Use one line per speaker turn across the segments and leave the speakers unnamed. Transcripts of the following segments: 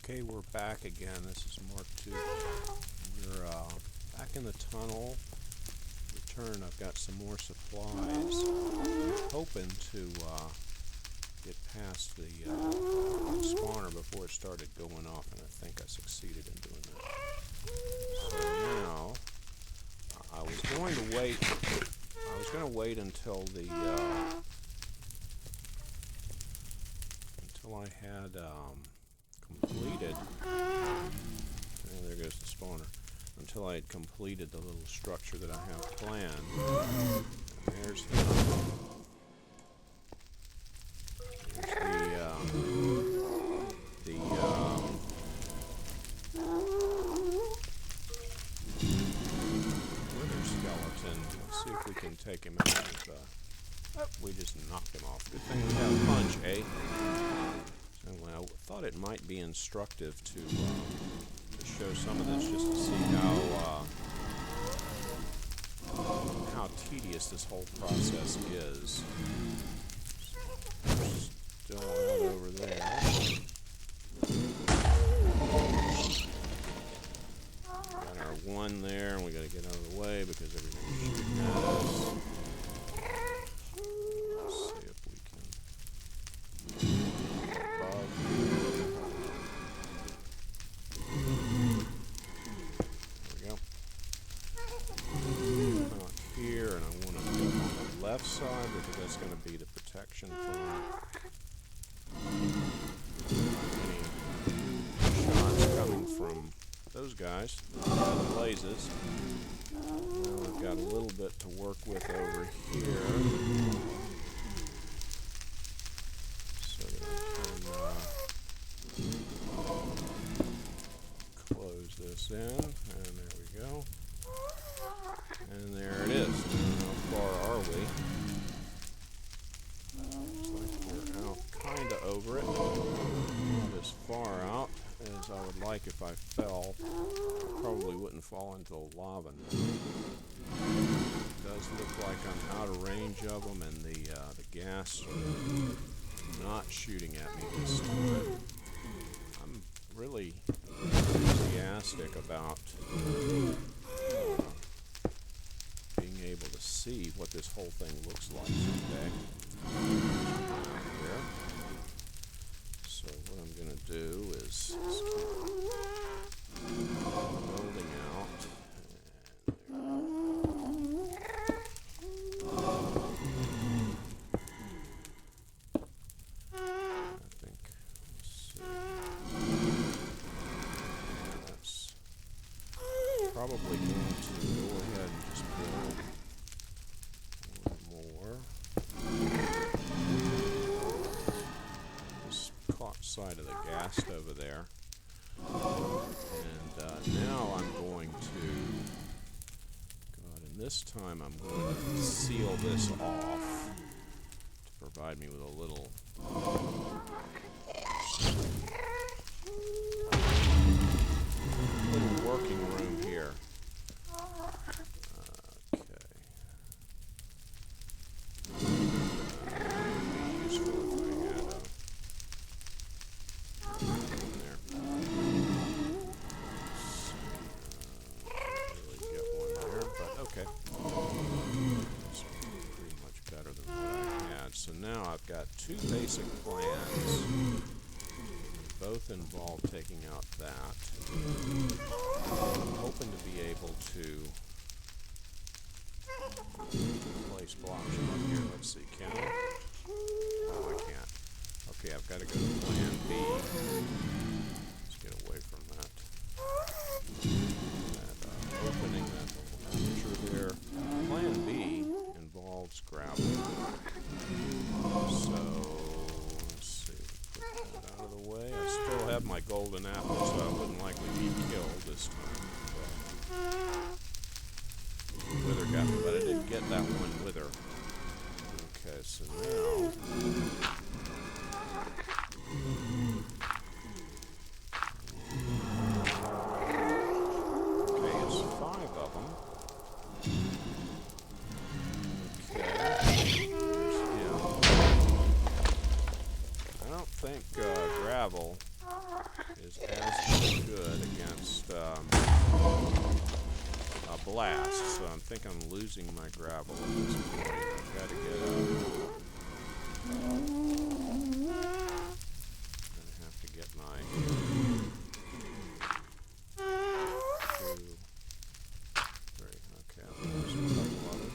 Okay, we're back again. This is Mark 2. We're back in the tunnel. Return. I've got some more supplies. I'm hoping to get past the spawner before it started going off, and I think I succeeded in doing that. So now, I was going to wait. I was going to wait until the until I had completed. And there goes the spawner. Until I had completed the little structure that I have planned. And there's him. There's wither skeleton. Let's see if we can take him out. We just knocked him off. Good thing we have punch, eh? Anyway, I thought it might be instructive to show some of this just to see how tedious this whole process is. Still out over there. Got our one there, and we got to get out of the way because everything's shooting at us. Left side, because that's going to be the protection from any shots coming from those guys, the blazes. Now we've got a little bit to work with over here, so that I can close this in, and there we go. And there it is. How far are we? Looks like we're out kind of over it. Not as far out as I would like if I fell. Probably wouldn't fall into the lava now. It does look like I'm out of range of them, and the gas are not shooting at me this time. I'm really enthusiastic about being able to see what this whole thing looks like someday. There. So what I'm going to do is keep building out. I think, let's see. That's probably going to go ahead and just build a little more. Just caught sight of the gas over there. And now I'm going to, and this time I'm going to seal this off to provide me with a little working room here. So now I've got two basic plans. Both involve taking out that. I'm hoping to be able to place blocks up here. Let's see, can I? No, I can't. Okay, I've got to go to plan B. Let's get away from that. Opening that little aperture there. Plan B involves gravel. So, let's see, put that out of the way. I still have my golden apple, so I wouldn't likely be killed this time. Wither got me, but I didn't get that one wither. Okay, so now okay, it's 5 of them. I don't think gravel is as good against a blast. So I think I'm losing my gravel at this point. I've got to get up. I'm gonna have to get my 2, 3. Okay, I'll put this one level.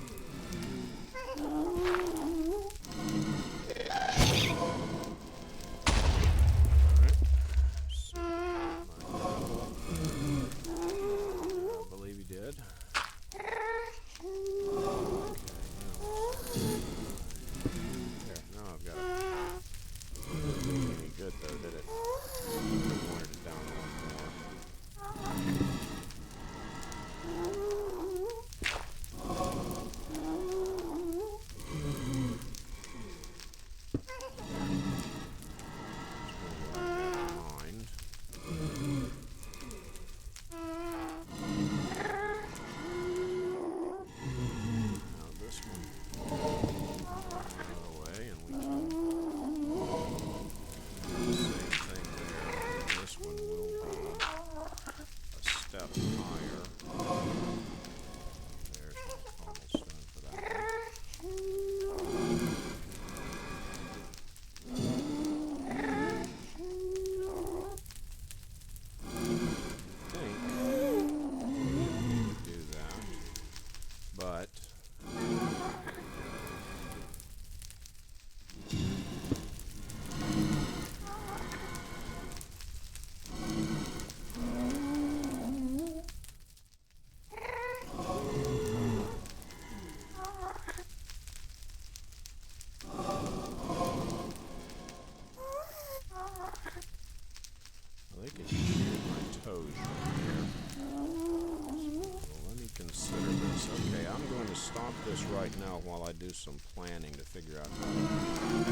This right now while I do some planning to figure out how to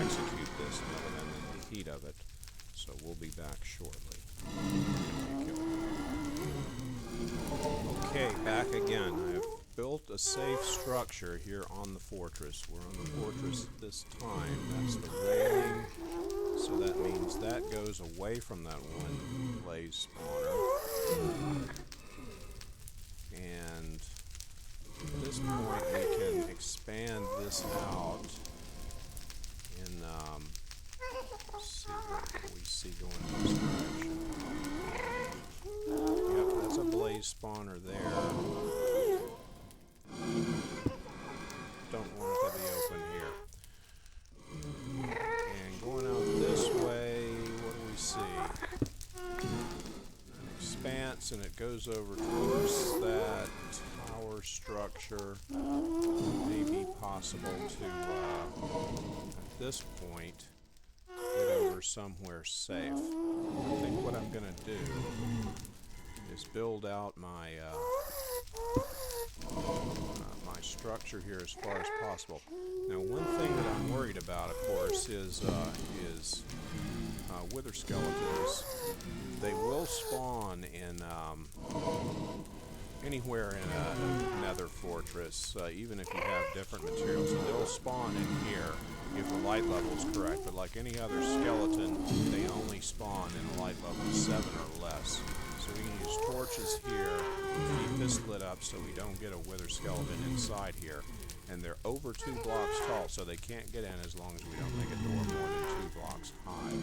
execute this now that I'm in the heat of it. So we'll be back shortly. Okay, back again. I've built a safe structure here on the fortress. We're on the fortress this time. That's the railing. So that means that goes away from that one blaze spawner. And at this point, we can expand this out in, let's see what we see going in this direction. Yep, that's a blaze spawner there. Don't want it to be open here. And going out this way, what do we see? An expanse, and it goes over towards that tower structure. It may be possible to, at this point, get over somewhere safe. I think what I'm going to do is build out my my structure here as far as possible. Now, one thing that I'm worried about, of course, is wither skeletons. They will spawn in anywhere in a nether fortress, even if you have different materials. So they'll spawn in here if the light level is correct, but like any other skeleton, they only spawn in a light level 7 or less. So we can use torches here to keep this lit up so we don't get a wither skeleton inside here. And they're over 2 blocks tall, so they can't get in as long as we don't make a door more than 2 blocks high.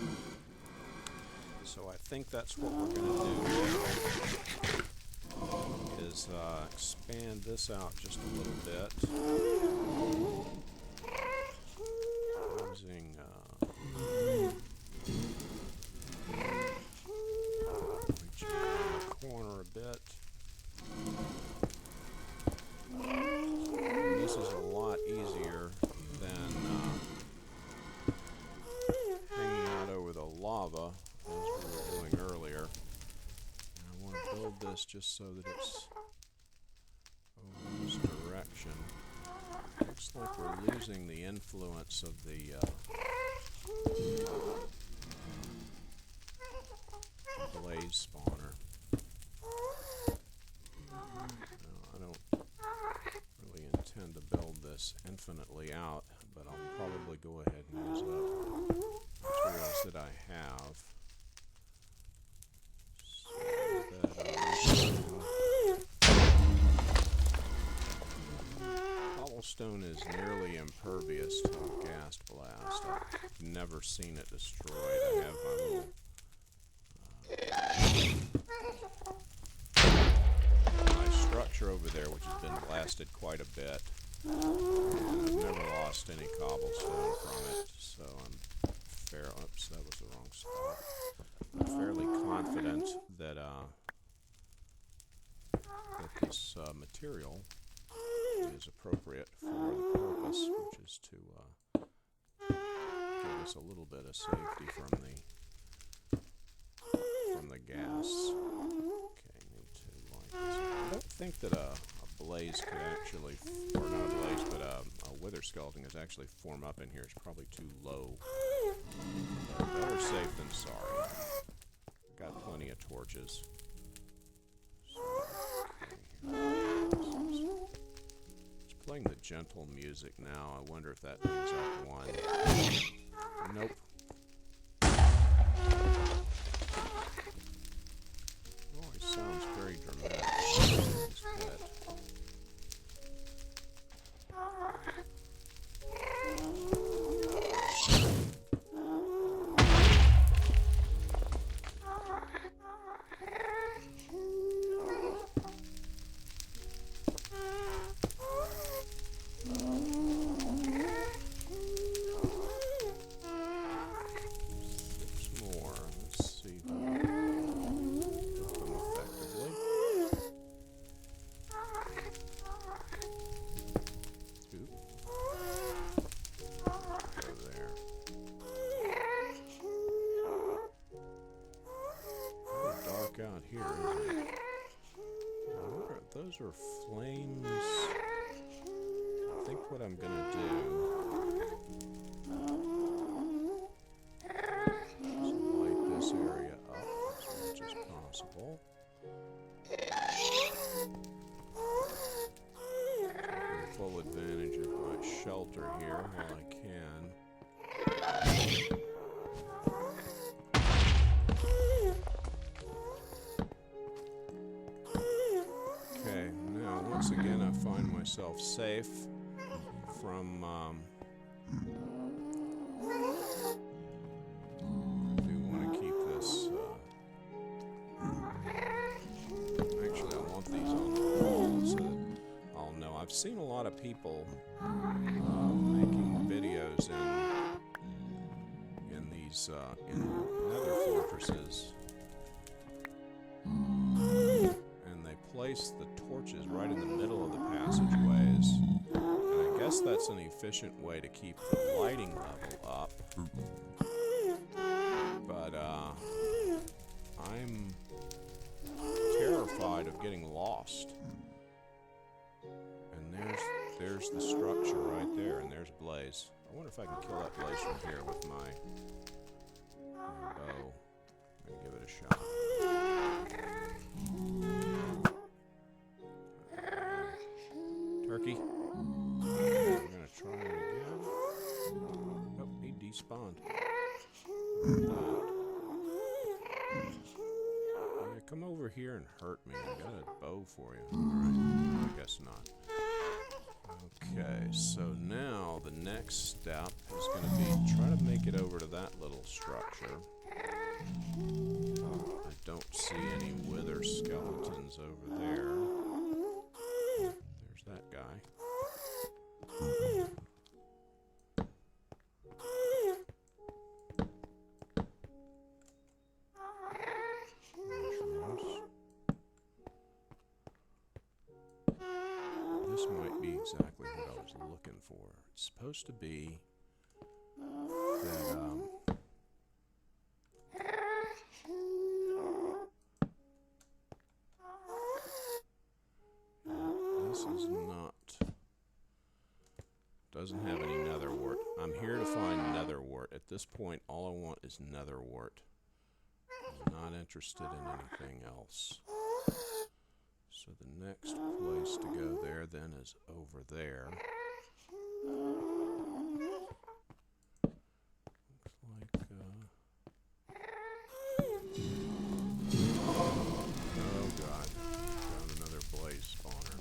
So I think that's what we're going to do is expand this out just a little bit using reach around the corner a bit. And this is a lot easier than hanging out over the lava as we were doing earlier. And I want to build this just so that it's over this direction. Looks like we're losing the influence of the blaze spawner. No, I don't really intend to build this infinitely out, but I'll probably go ahead and use up materials that I have. cobblestone is nearly impervious to a gas blast. I've never seen it destroyed. I have my little my structure over there, which has been blasted quite a bit. And I've never lost any cobblestone from it, so I'm oops, that was the wrong spot. I'm fairly confident that this material is appropriate for the purpose, which is to give us a little bit of safety from the gas. Okay, need to light this. I don't think that a blaze could actually, or not a blaze, but a wither skeleton could actually form up in here. It's probably too low. But better safe than sorry. Got plenty of torches. It's playing the gentle music now. I wonder if that means I've won. Nope. Always sounds very dramatic. Out here, isn't it? I wonder if those are flames. I think what I'm gonna do is light this area up as much as possible. Taking full advantage of my shelter here while I can. Once again, I find myself safe from, I do want to keep this, actually I want these on the wall so that I'll know. I've seen a lot of people making videos in these, in Nether Fortresses. Place the torches right in the middle of the passageways, and I guess that's an efficient way to keep the lighting level up, but I'm terrified of getting lost. And there's the structure right there, and there's Blaze. I wonder if I can kill that Blaze from here with my bow. I'm gonna give it a shot. Turkey. We're gonna try it again. Oh, he despawned. Yeah, come over here and hurt me. I got a bow for you. Alright, I guess not. Okay, so now the next step is gonna be try to make it over to that little structure. I don't see any wither skeletons over there. That guy. This might be exactly what I was looking for. It's supposed to be that, this is not, doesn't have any Nether Wart. I'm here to find Nether Wart. At this point, all I want is Nether Wart. I'm not interested in anything else. So the next place to go there then is over there. Looks like, oh god, found another blaze spawner.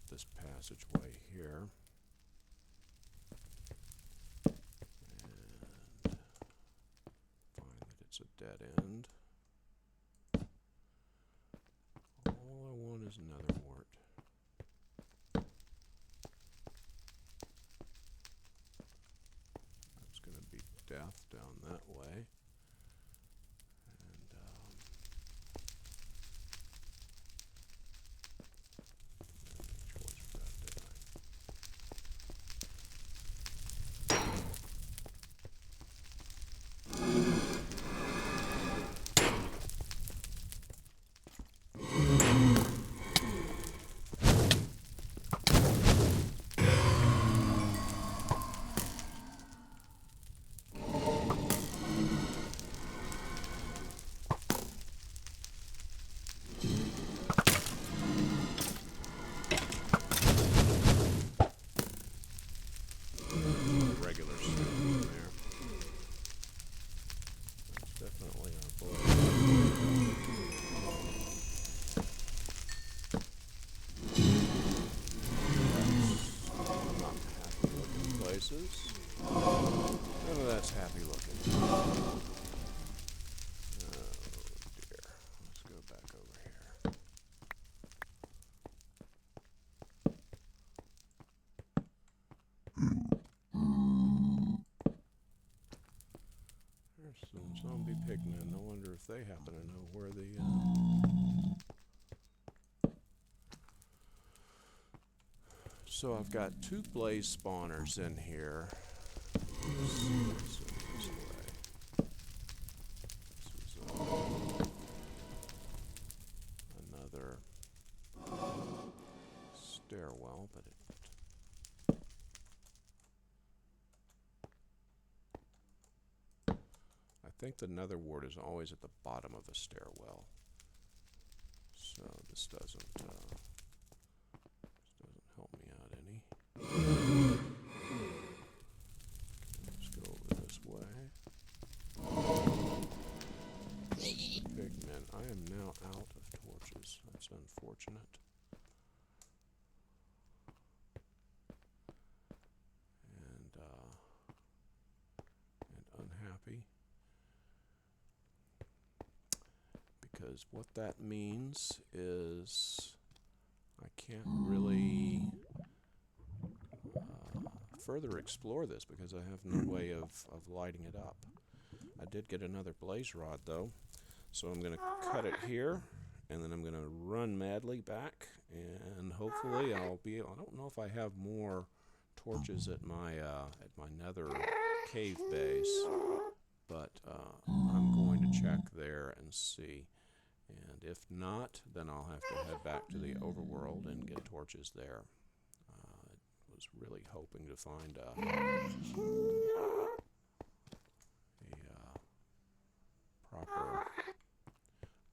this passageway here. And find that it's a dead end. All I want is Nether Wart. That's going to be death down that way. And choice for that, did I? Regular stone there. That's definitely our boy. Not happy looking places. None of that's happy looking. Oh dear. Let's go back over here. There's some zombie pigmen. I wonder if they happen to know where the So I've got 2 blaze spawners in here. Let's see what's in this way. This is another stairwell, but I think the Nether Wart is always at the bottom of a stairwell. So this doesn't help me out any. Let's go over this way. Pigmen. I am now out of torches. That's unfortunate. And unhappy. Because what that means is I can't really further explore this because I have no way of lighting it up. I did get another blaze rod though, so I'm going to cut it here, and then I'm going to run madly back, and hopefully I'll be. I don't know if I have more torches at my nether cave base, but I'm going to check there and see. And if not, then I'll have to head back to the overworld and get torches there. I was really hoping to find a proper...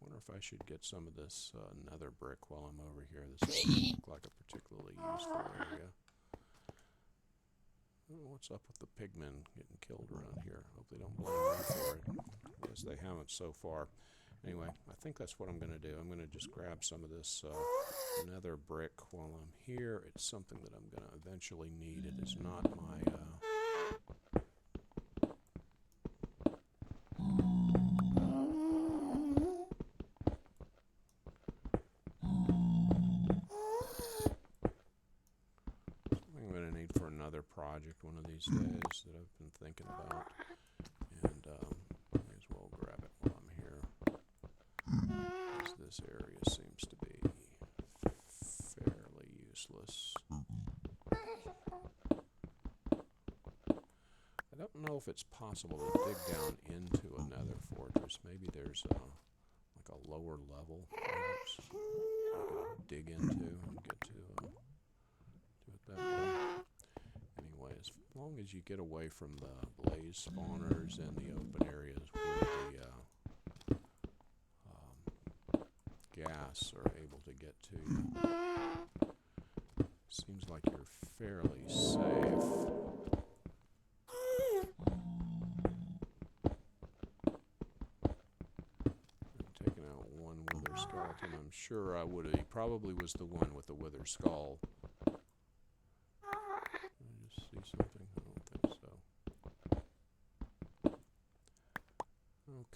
wonder if I should get some of this nether brick while I'm over here. This doesn't look like a particularly useful area. I don't know what's up with the pigmen getting killed around here. Hope they don't blame me for it. I guess they haven't so far. Anyway, I think that's what I'm going to do. I'm going to just grab some of this nether brick while I'm here. It's something that I'm going to eventually need. It is not my... something I'm going to need for another project one of these days that I've been thinking about. And may as well grab it while I'm here. This area seems to be fairly useless. I don't know if it's possible to dig down into a nether fortress. Maybe there's like a lower level perhaps I could dig into and get to do it that way. Anyway, as long as you get away from the blaze spawners and the open areas where the gas are able to get to you, seems like you're fairly safe. I'm taking out one wither skeleton. I'm sure he probably was the one with the wither skull something? I don't think so.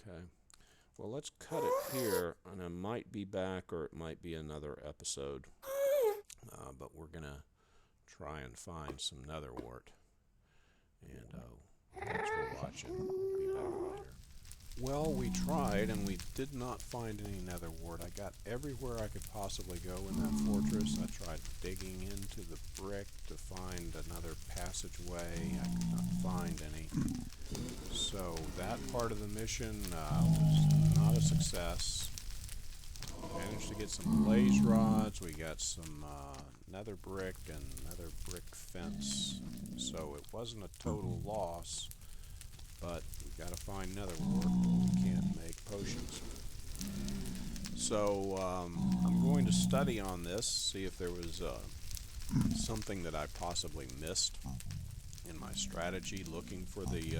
Okay. Well, let's cut it here, and I might be back, or it might be another episode. But we're going to try and find some Nether Wart. And thanks for watching. We'll be back later. Well, we tried, and we did not find any Nether Wart. I got everywhere I could possibly go in that fortress. I tried digging into the brick to find another passageway. I could not find any. So that part of the mission was not a success. Managed to get some blaze rods. We got some nether brick and nether brick fence. So it wasn't a total loss. But we've got to find Nether Wart. We can't make potions. So I'm going to study on this, see if there was something that I possibly missed in my strategy looking for the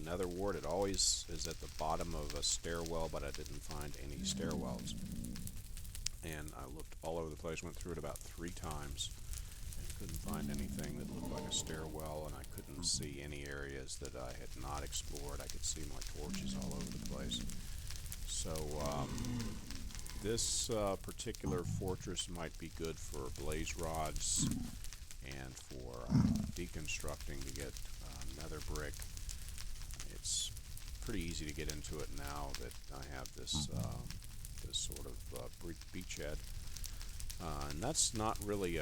Nether Wart. It always is at the bottom of a stairwell, but I didn't find any stairwells. And I looked all over the place, went through it about 3 times. Couldn't find anything that looked like a stairwell, and I couldn't see any areas that I had not explored. I could see my torches all over the place. So this particular fortress might be good for blaze rods and for deconstructing to get nether brick. It's pretty easy to get into it now that I have this this sort of beachhead, and that's not really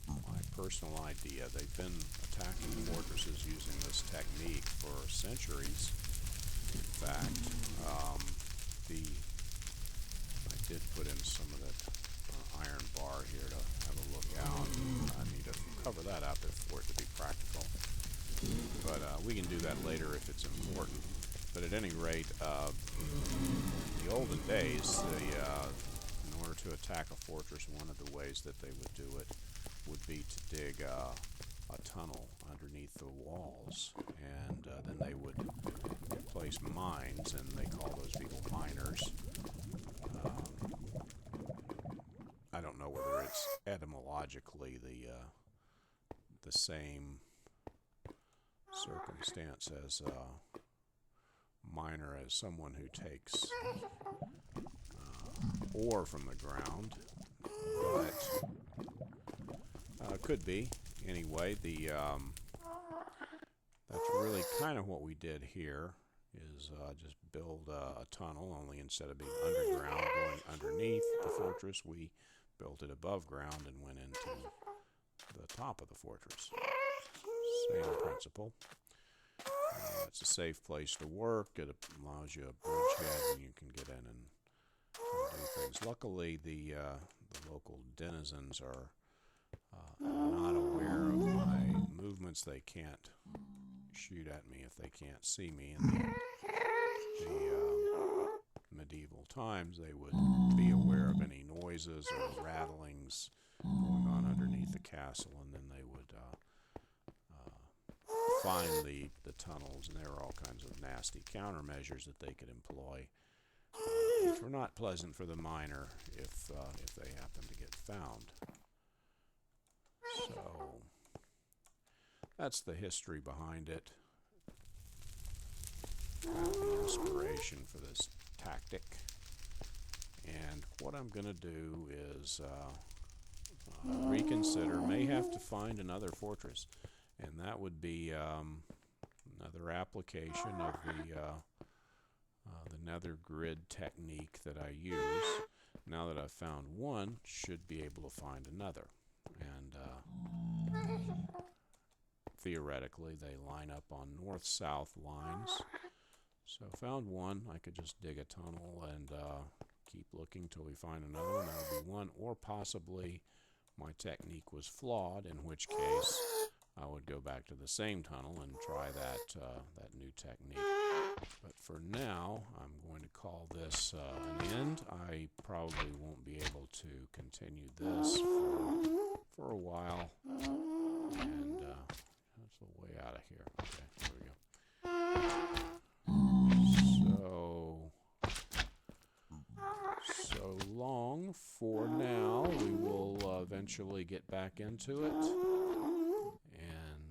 my personal idea. They've been attacking fortresses using this technique for centuries. In fact, I did put in some of that iron bar here to have a look out. I need to cover that up for it to be practical. But we can do that later if it's important. But at any rate, in the olden days, in order to attack a fortress, one of the ways that they would do it would be to dig a tunnel underneath the walls, and then they would place mines, and they call those people miners. I don't know whether it's etymologically the same circumstance as miner as someone who takes ore from the ground, but could be. Anyway, that's really kind of what we did here, is just build a tunnel, only instead of being underground, going underneath the fortress, we built it above ground and went into the top of the fortress. Same principle. It's a safe place to work. It allows you a bridgehead, and you can get in and do things. Luckily, the local denizens are not aware of my movements. They can't shoot at me if they can't see me. In the medieval times, they would be aware of any noises or rattlings going on underneath the castle, and then they would find the tunnels, and there were all kinds of nasty countermeasures that they could employ, which were not pleasant for the miner if they happened to get found. So that's the history behind it, the inspiration for this tactic. And what I'm going to do is reconsider, may have to find another fortress, and that would be another application of the nether grid technique that I use. Now that I've found one, should be able to find another. And theoretically, they line up on north-south lines. So found one, I could just dig a tunnel and keep looking till we find another one. That would be one, or possibly my technique was flawed, in which case I would go back to the same tunnel and try that new technique. But for now, I'm going to call this an end. I probably won't be able to continue this for a while. And that's the way out of here. Okay, there we go. So long for now. We will eventually get back into it. And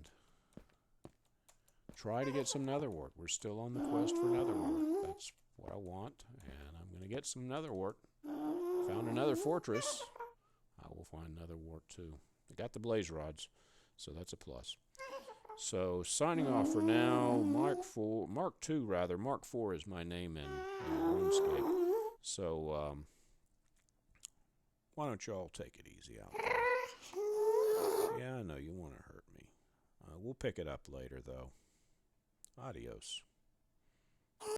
try to get some Nether Wart. We're still on the quest for Nether Wart. That's what I want, and I'm going to get some Nether Wart. Found another fortress. I will find Nether Wart too. I got the blaze rods, so that's a plus. So signing off for now. Mark IV is my name in RuneScape. So why don't y'all take it easy out there? Yeah, I know you want to hurt me. We'll pick it up later, though. Adios.